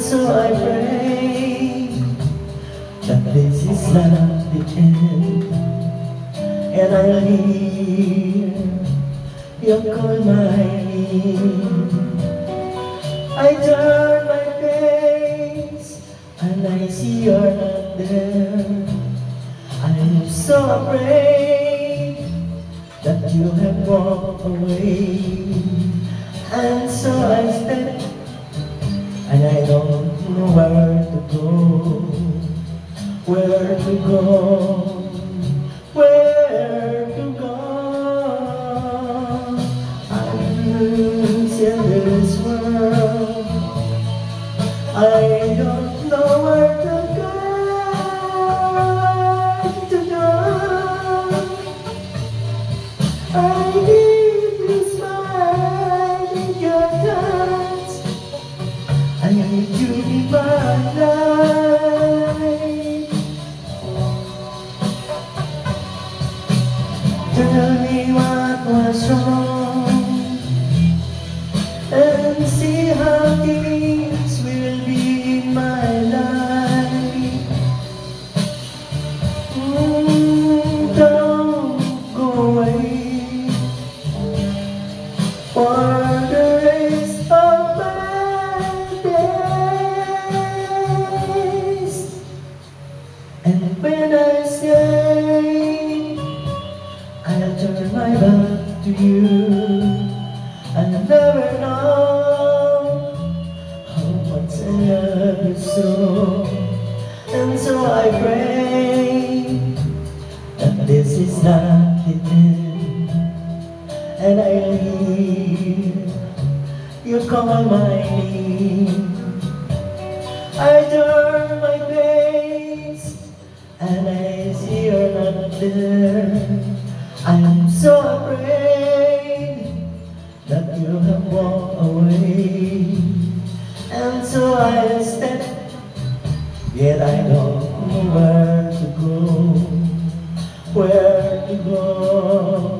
so I pray that this is not the end, and I'll hear you call my name. I turn my face and I see you're not there. I'm so afraid that you have walked away, and so I step and I don't know where to go, where to go, where to go. I'm lost in this world, I don't know where to go, I need you smile in your touch, I need you in my life. Tell me what was wrong, and see how things will be in my life. Don't go away for the rest of my days. And when I say I'll turn my back to you, I'll never know how much I love you so. And so I pray that this is not the end, and I'll hear you call my name. I turn my face and I see you're not there. I'm so afraid that you have walked away, and so I step, yet I don't know where to go, where to go.